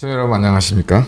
시청자 여러분 안녕하십니까?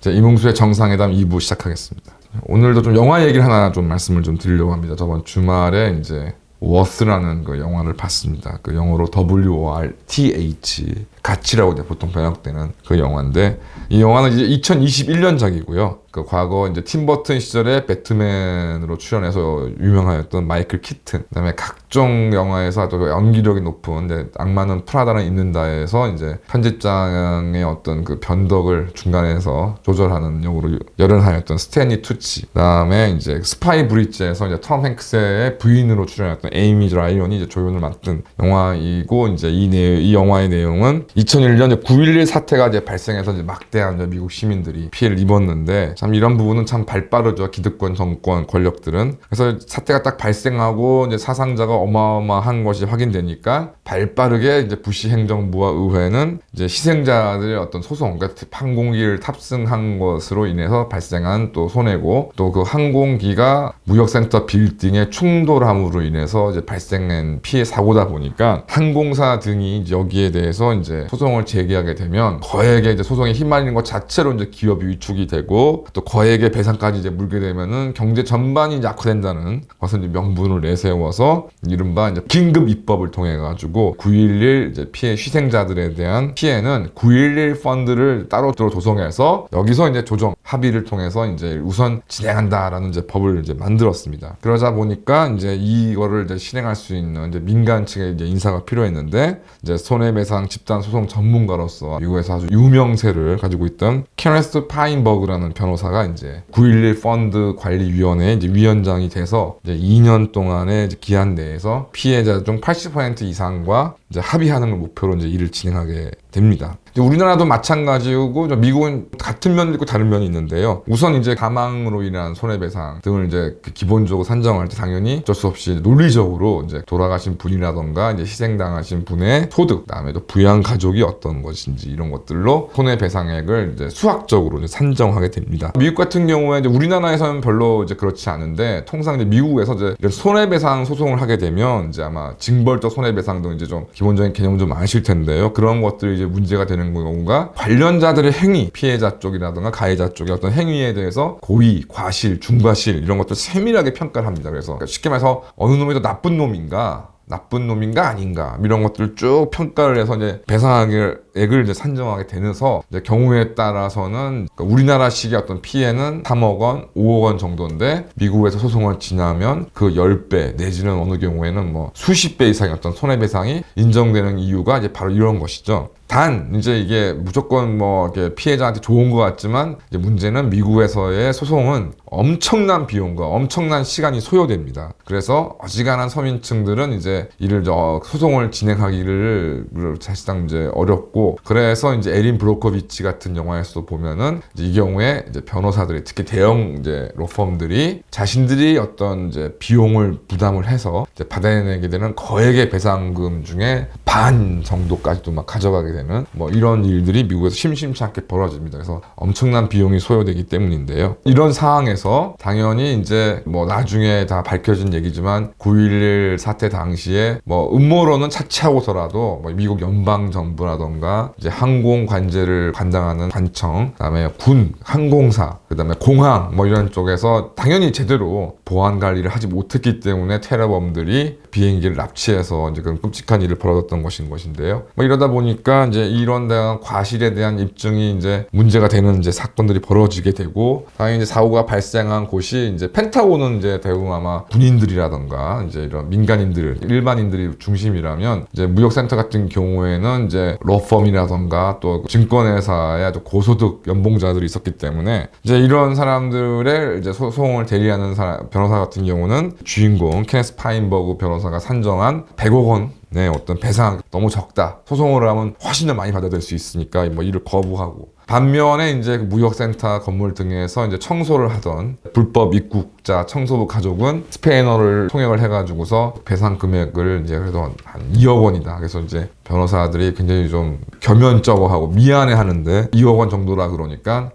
이몽수의 정상회담 2부 시작하겠습니다. 오늘도 좀 영화 얘기를 하나 좀 말씀을 좀 드리려고 합니다. 저번 주말에 이제 워스라는 그 영화를 봤습니다. 그 영어로 WORTH 가치라고 이제 보통 번역되는 그 영화인데, 이 영화는 이제 2021년작이고요. 그 과거 이제 팀 버튼 시절에 배트맨으로 출연해서 유명하였던 마이클 키튼, 그다음에 각종 영화에서 아주 연기력이 높은 이제 악마는 프라다를 입는다에서 이제 편집장의 어떤 그 변덕을 중간에서 조절하는 역으로 열연하였던 스탠리 투치, 그다음에 이제 스파이 브릿지에서 이제 톰 행크스의 부인으로 출연했던 에이미 라이언이 이제 조연을 맡은 영화이고, 이제 이 영화의 내용은 2001년 9.11 사태가 이제 발생해서 이제 막대한 이제 미국 시민들이 피해를 입었는데, 참 이런 부분은 참 발빠르죠. 기득권 정권 권력들은. 그래서 사태가 딱 발생하고 이제 사상자가 어마어마한 것이 확인되니까 발빠르게 이제 부시 행정부와 의회는 이제 희생자들의 어떤 소송, 그러니까 항공기를 탑승한 것으로 인해서 발생한 또 손해고, 또 그 항공기가 무역센터 빌딩에 충돌함으로 인해서 이제 발생한 피해 사고다 보니까 항공사 등이 여기에 대해서 이제 소송을 제기하게 되면 거액의 이제 소송에 휘말리는 것 자체로 이제 기업이 위축이 되고, 또 거액의 배상까지 이제 물게 되면은 경제 전반이 이제 악화된다는 것을 이제 명분을 내세워서 이른바 이제 긴급 입법을 통해 가지고 9.11 이제 피해 희생자들에 대한 피해는 9.11 펀드를 따로 조성해서 여기서 이제 조정 합의를 통해서 이제 우선 진행한다라는 이제 법을 이제 만들었습니다. 그러자 보니까 이제 이거를 이제 실행할 수 있는 이제 민간 측의 이제 인사가 필요했는데, 이제 손해배상 집단 소송 전문가로서 미국에서 아주 유명세를 가지고 있던 케네스 파인버그라는 변호사가 이제 9.11 펀드 관리위원회 이제 위원장이 돼서 이제 2년 동안의 이제 기한 내에서 피해자 중 80% 이상과 이제 합의하는 걸 목표로 이제 일을 진행하게 됩니다. 우리나라도 마찬가지고 미국은 같은 면이 있고 다른 면이 있는데요. 우선 이제 사망으로 인한 손해배상 등을 이제 기본적으로 산정할 때 당연히 어쩔 수 없이 논리적으로 이제 돌아가신 분이라던가 이제 희생당하신 분의 소득, 그다음에 또 부양 가족이 어떤 것인지 이런 것들로 손해배상액을 이제 수학적으로 이제 산정하게 됩니다. 미국 같은 경우에 이제 우리나라에서는 별로 이제 그렇지 않은데, 통상 이제 미국에서 이제 이런 손해배상 소송을 하게 되면 이제 아마 징벌적 손해배상 등 이제 좀 기본적인 개념 좀 아실 텐데요. 그런 것들이 이제 문제가 되는 경우가 관련자들의 행위, 피해자 쪽이라든가 가해자 쪽의 어떤 행위에 대해서 고의, 과실, 중과실 이런 것들 세밀하게 평가를 합니다. 그래서 쉽게 말해서 어느 놈이 더 나쁜 놈인가 아닌가 이런 것들을 쭉 평가를 해서 이제 배상액을 이제 산정하게 되면서 이제 경우에 따라서는 우리나라식의 어떤 피해는 3억 원, 5억 원 정도인데, 미국에서 소송을 지나면 그 10배 내지는 어느 경우에는 뭐 수십 배 이상의 어떤 손해배상이 인정되는 이유가 이제 바로 이런 것이죠. 단 이제 이게 무조건 뭐 이렇게 피해자한테 좋은 것 같지만, 이제 문제는 미국에서의 소송은 엄청난 비용과 엄청난 시간이 소요됩니다. 그래서 어지간한 서민층들은 이제 이를 소송을 진행하기를 사실상 이제 어렵고, 그래서 이제 에린 브로코비치 같은 영화에서도 보면은 이제 이 경우에 이제 변호사들이, 특히 대형 이제 로펌들이 자신들이 어떤 이제 비용을 부담을 해서 이제 받아내게 되는 거액의 배상금 중에 반 정도까지도 막 가져가게 되는 뭐 이런 일들이 미국에서 심심치 않게 벌어집니다. 그래서 엄청난 비용이 소요되기 때문인데요. 이런 상황에서 당연히 이제 뭐 나중에 다 밝혀진 얘기지만 9.11 사태 당시에 뭐 음모론은 차치하고서라도 뭐 미국 연방 정부라던가 이제 항공 관제를 관장하는 관청, 그다음에 군, 항공사, 그다음에 공항 뭐 이런 쪽에서 당연히 제대로 보안 관리를 하지 못했기 때문에 테러범들이 비행기를 납치해서 이제 그런 끔찍한 일을 벌어졌던 것인데요. 뭐 이러다 보니까 이제 이런 대한 과실에 대한 입증이 이제 문제가 되는 이제 사건들이 벌어지게 되고, 당연히 이제 사고가 발생한 곳이 이제 펜타곤은 이제 대부분 아마 군인들이라던가 이제 이런 민간인들, 일반인들이 중심이라면, 이제 무역센터 같은 경우에는 이제 로펌이라던가 또 증권회사의 아주 고소득 연봉자들이 있었기 때문에 이제 이런 사람들의 이제 소송을 대리하는 변호사 같은 경우는 주인공 케네스 파인버그 변호사가 산정한 100억 원 어떤 배상 너무 적다, 소송을 하면 훨씬 더 많이 받아들일 수 있으니까 뭐 이를 거부하고, 반면에 이제 무역센터 건물 등에서 이제 청소를 하던 불법 입국자 청소부 가족은 스페인어를 통역을 해가지고서 배상 금액을 이제 그래도 한 2억 원이다. 그래서 이제 변호사들이 굉장히 좀 겸연쩍어하고 미안해하는데 2억 원 정도라 그러니까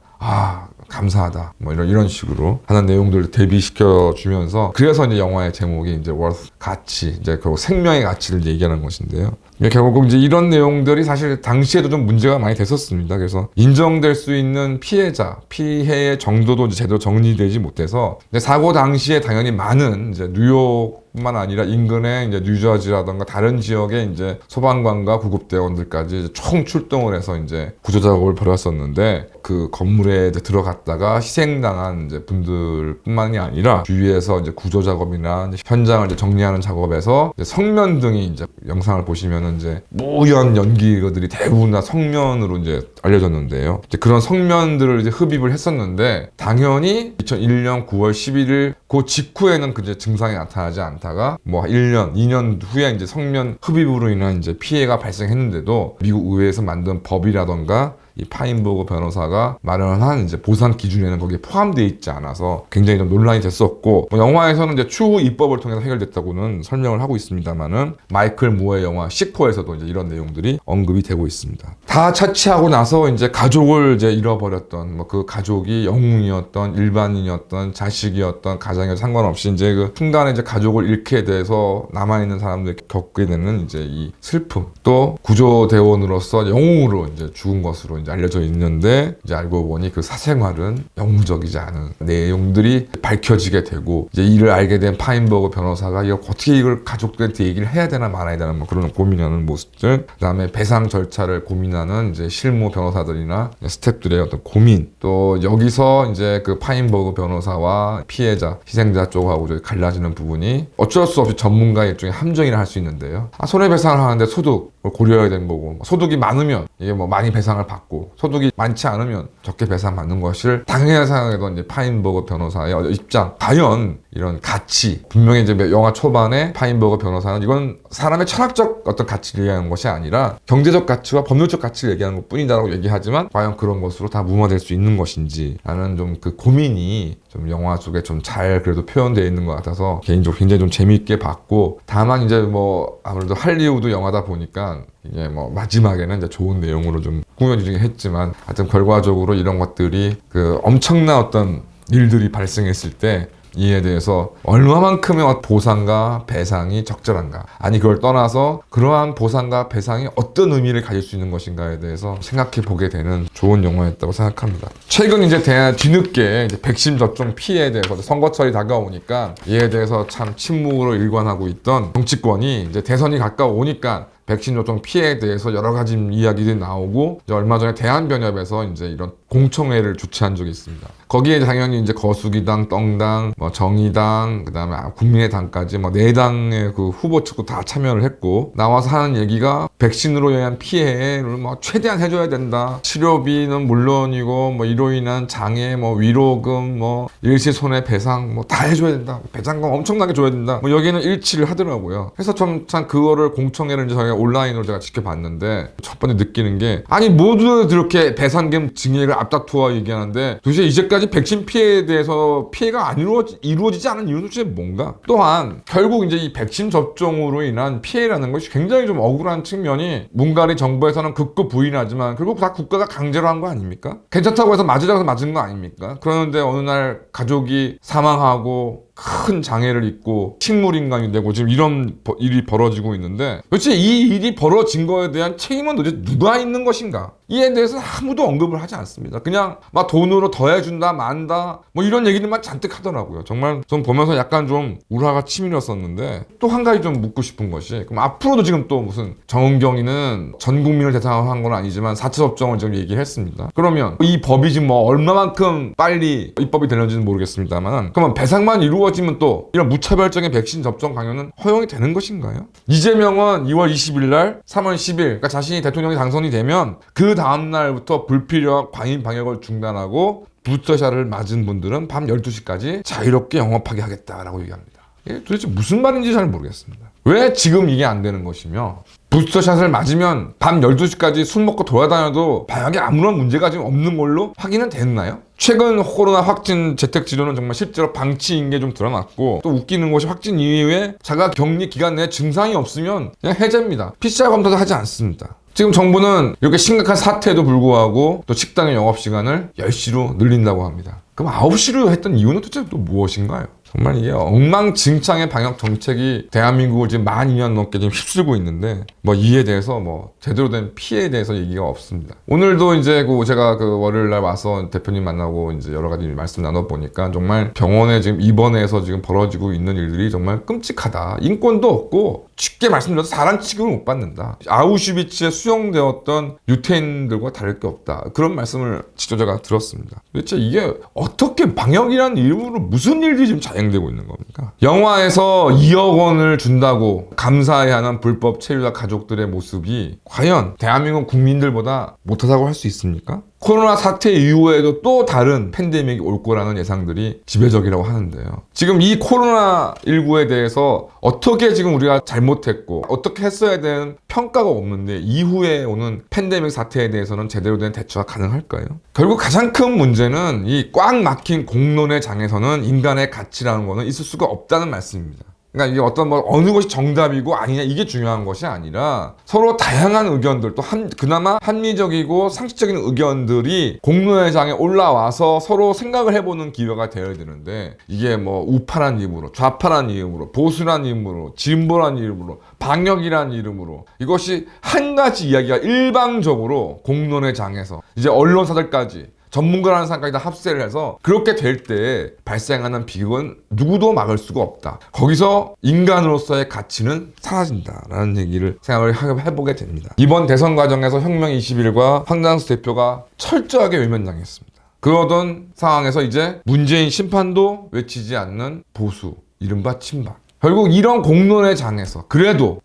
감사하다. 뭐 이런 식으로 하는 내용들을 대비시켜 주면서 그래서 이제 영화의 제목이 이제 worth 가치, 이제 결국 생명의 가치를 얘기하는 것인데요. 결국 이제 이런 내용들이 사실 당시에도 좀 문제가 많이 됐었습니다. 그래서 인정될 수 있는 피해자, 피해의 정도도 이제 제대로 정리되지 못해서 사고 당시에 당연히 많은 이제 뉴욕뿐만 아니라 인근의 이제 뉴저지라던가 다른 지역의 이제 소방관과 구급대원들까지 이제 총 출동을 해서 이제 구조 작업을 벌였었는데 그 건물에 이제 들어갔다가 희생당한 이제 분들뿐만이 아니라 주위에서 이제 구조 작업이나 이제 현장을 이제 정리하는 작업에서 이제 성면 등이 이제 영상을 보시면은 이제 모연 연기들이 대부분 다 성면으로 이제 알려졌는데요. 이제 그런 성면들을 이제 흡입을 했었는데 당연히 2001년 9월 11일 그 직후에는 그 이제 증상이 나타나지 않다가 뭐 1년, 2년 후에 이제 성면 흡입으로 인한 이제 피해가 발생했는데도 미국 의회에서 만든 법이라던가 이 파인버그 변호사가 마련한 이제 보상 기준에는 거기에 포함되어 있지 않아서 굉장히 좀 논란이 됐었고, 뭐 영화에서는 이제 추후 입법을 통해서 해결됐다고는 설명을 하고 있습니다만은 마이클 무어의 영화 시코에서도 이제 이런 내용들이 언급이 되고 있습니다. 다 차치하고 나서 이제 가족을 이제 잃어버렸던 뭐 그 가족이 영웅이었던 일반인이었던 자식이었던 가장에 상관없이 이제 그 순간에 이제 가족을 잃게 돼서 남아있는 사람들이 겪게 되는 이제 이 슬픔, 또 구조대원으로서 영웅으로 이제 죽은 것으로 이제 알려져 있는데 이제 알고 보니 그 사생활은 영웅적이지 않은 내용들이 밝혀지게 되고 이제 이를 알게 된 파인버그 변호사가 이거 어떻게 이걸 가족들한테 얘기를 해야 되나 말아야 되나 뭐 그런 고민하는 모습들, 그다음에 배상 절차를 고민하는 이제 실무 변호사들이나 스태프들의 어떤 고민, 또 여기서 이제 그 파인버그 변호사와 피해자, 희생자 쪽하고 갈라지는 부분이 어쩔 수 없이 전문가의 일종의 함정이라 할 수 있는데요. 손해배상을 하는데 소득을 고려해야 되는 거고, 소득이 많으면 이게 뭐 많이 배상을 받고 소득이 많지 않으면 적게 배상받는 것을 당연히 생각하던 이제 파인버그 변호사의 입장, 과연 이런 가치, 분명히 이제 영화 초반에 파인버그 변호사는 이건 사람의 철학적 어떤 가치를 얘기하는 것이 아니라 경제적 가치와 법률적 가치를 얘기하는 것 뿐이다라고 얘기하지만 과연 그런 것으로 다 무마될 수 있는 것인지 라는 좀 그 고민이 좀 영화 속에 좀 잘 그래도 표현되어 있는 것 같아서 개인적으로 굉장히 좀 재미있게 봤고, 다만 이제 뭐 아무래도 할리우드 영화다 보니까 이게 뭐 마지막에는 이제 좋은 내용으로 좀 꾸며지긴 했지만 하여튼 결과적으로 이런 것들이 그 엄청난 어떤 일들이 발생했을 때 이에 대해서 얼마만큼의 보상과 배상이 적절한가, 아니 그걸 떠나서 그러한 보상과 배상이 어떤 의미를 가질 수 있는 것인가에 대해서 생각해 보게 되는 좋은 영화였다고 생각합니다. 최근 이제 뒤늦게 이제 백신 접종 피해에 대해서 선거철이 다가오니까 이에 대해서 참 침묵으로 일관하고 있던 정치권이 이제 대선이 가까우니까 백신 접종 피해에 대해서 여러 가지 이야기들이 나오고, 이제 얼마 전에 대한변협에서 이제 이런 공청회를 주최한 적이 있습니다. 거기에 당연히 이제 거수기당, 떵당, 뭐 정의당, 그다음에 국민의당까지 뭐 네 당의 그 후보 측도 다 참여를 했고, 나와서 하는 얘기가 백신으로 인한 피해를 뭐 최대한 해줘야 된다. 치료비는 물론이고 뭐 이로 인한 장애, 뭐 위로금, 뭐 일시 손해 배상 뭐 다 해줘야 된다. 배상금 엄청나게 줘야 된다. 뭐 여기는 일치를 하더라고요. 그래서 참 그거를 공청회를 이제 저희가 온라인으로 제가 지켜봤는데 첫 번째 느끼는 게, 아니 모두 그렇게 배상금 증액을 앞다투어 얘기하는데 도대체 이제까지 백신 피해에 대해서 피해가 안 이루어지지 않은 이유는 도대체 뭔가? 또한 결국 이제 이 백신 접종으로 인한 피해라는 것이 굉장히 좀 억울한 측면이, 문가리 정부에서는 극구 부인하지만 결국 다 국가가 강제로 한 거 아닙니까? 괜찮다고 해서 맞으자고 해서 맞은 거 아닙니까? 그러는데 어느 날 가족이 사망하고 큰 장애를 입고 식물인간이 되고 지금 이런 일이 벌어지고 있는데, 도대체 이 일이 벌어진 거에 대한 책임은 도대체 누가 있는 것인가? 이에 대해서는 아무도 언급을 하지 않습니다. 그냥 막 돈으로 더해준다 만다 뭐 이런 얘기들만 잔뜩 하더라고요. 정말 좀 보면서 약간 좀 우라가 치밀었었는데, 또 한 가지 좀 묻고 싶은 것이, 그럼 앞으로도 지금 또 무슨 정은경이는 전 국민을 대상으로 한 건 아니지만 4차 접종을 지금 얘기를 했습니다. 그러면 이 법이 지금 뭐 얼마만큼 빨리 입법이 되는지는 모르겠습니다만, 그러면 배상만 이루어지면 또 이런 무차별적인 백신 접종 강요는 허용이 되는 것인가요? 이재명은 2월 20일 날 3월 10일 그러니까 자신이 대통령이 당선이 되면 그 다음 날부터 불필요한 과잉 방역을 중단하고 부스터샷을 맞은 분들은 밤 12시까지 자유롭게 영업하게 하겠다라고 얘기합니다. 이게 도대체 무슨 말인지 잘 모르겠습니다. 왜 지금 이게 안 되는 것이며, 부스터샷을 맞으면 밤 12시까지 술 먹고 돌아다녀도 방역에 아무런 문제가 지금 없는 걸로 확인은 됐나요? 최근 코로나 확진 재택치료는 정말 실제로 방치인 게 좀 드러났고, 또 웃기는 것이 확진 이후에 자가 격리 기간 내에 증상이 없으면 그냥 해제입니다. PCR 검사도 하지 않습니다. 지금 정부는 이렇게 심각한 사태에도 불구하고 또 식당의 영업시간을 10시로 늘린다고 합니다. 그럼 9시로 했던 이유는 도대체 또 무엇인가요? 정말 이게 엉망진창의 방역 정책이 대한민국을 지금 만 2년 넘게 지금 휩쓸고 있는데 뭐 이에 대해서 뭐 제대로 된 피해에 대해서 얘기가 없습니다. 오늘도 이제 제가 월요일 날 와서 대표님 만나고 이제 여러 가지 말씀 나눠보니까 정말 병원에 지금 입원해서 지금 벌어지고 있는 일들이 정말 끔찍하다. 인권도 없고 쉽게 말씀드려서 사람 취급을 못 받는다. 아우슈비츠에 수용되었던 유태인들과 다를 게 없다. 그런 말씀을 지도자가 들었습니다. 도대체 이게 어떻게 방역이라는 이름으로 무슨 일들이 지금 자행되고 있는 겁니까? 영화에서 2억 원을 준다고 감사해야 하는 불법 체류자 가족들의 모습이 과연 대한민국 국민들보다 못하다고 할 수 있습니까? 코로나 사태 이후에도 또 다른 팬데믹이 올 거라는 예상들이 지배적이라고 하는데요. 지금 이 코로나19에 대해서 어떻게 지금 우리가 잘못했고 어떻게 했어야 되는 평가가 없는데 이후에 오는 팬데믹 사태에 대해서는 제대로 된 대처가 가능할까요? 결국 가장 큰 문제는 이 꽉 막힌 공론의 장에서는 인간의 가치라는 거는 있을 수가 없다는 말씀입니다. 그러니까 이게 어떤 어느 것이 정답이고 아니냐 이게 중요한 것이 아니라 서로 다양한 의견들 또 그나마 합리적이고 상식적인 의견들이 공론의 장에 올라와서 서로 생각을 해보는 기회가 되어야 되는데 이게 우파란 이름으로 좌파란 이름으로 보수란 이름으로 진보란 이름으로 방역이란 이름으로 이것이 한 가지 이야기가 일방적으로 공론의 장에서 이제 언론사들까지 전문가라는 사람까지 다 합세를 해서 그렇게 될 때 발생하는 비극은 누구도 막을 수가 없다. 거기서 인간으로서의 가치는 사라진다라는 얘기를 생각을 해보게 됩니다. 이번 대선 과정에서 혁명21과 황장수 대표가 철저하게 외면당했습니다. 그러던 상황에서 이제 문재인 심판도 외치지 않는 보수, 이른바 친박. 결국 이런 공론의 장에서 그래도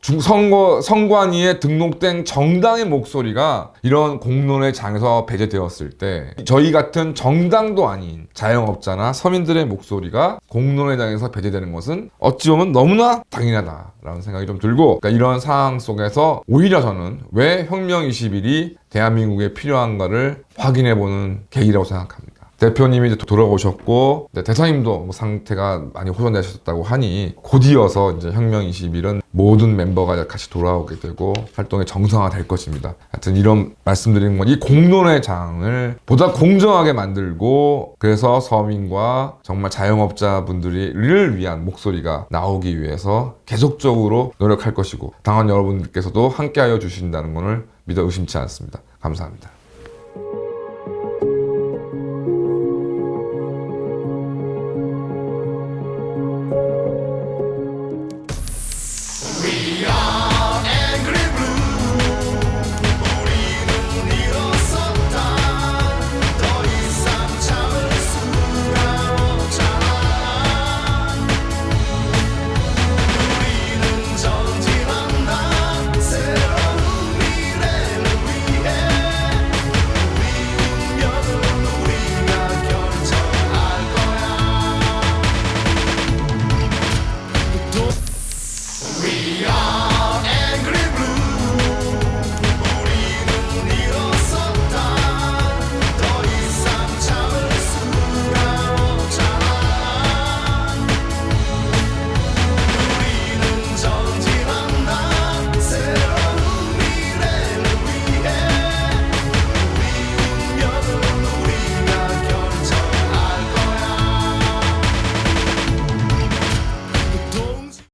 선관위에 등록된 정당의 목소리가 이런 공론의 장에서 배제되었을 때 저희 같은 정당도 아닌 자영업자나 서민들의 목소리가 공론의 장에서 배제되는 것은 어찌 보면 너무나 당연하다라는 생각이 좀 들고 그러니까 이런 상황 속에서 오히려 저는 왜 혁명21이 대한민국에 필요한가를 확인해보는 계기라고 생각합니다. 대표님이 이제 돌아오셨고 대사님도 상태가 많이 호전되셨다고 하니 곧이어서 이제 혁명21은 모든 멤버가 같이 돌아오게 되고 활동이 정상화될 것입니다. 하여튼 이런 말씀드리는 건 이 공론의 장을 보다 공정하게 만들고 그래서 서민과 정말 자영업자분들을 위한 목소리가 나오기 위해서 계속적으로 노력할 것이고 당원 여러분들께서도 함께하여 주신다는 것을 믿어 의심치 않습니다. 감사합니다.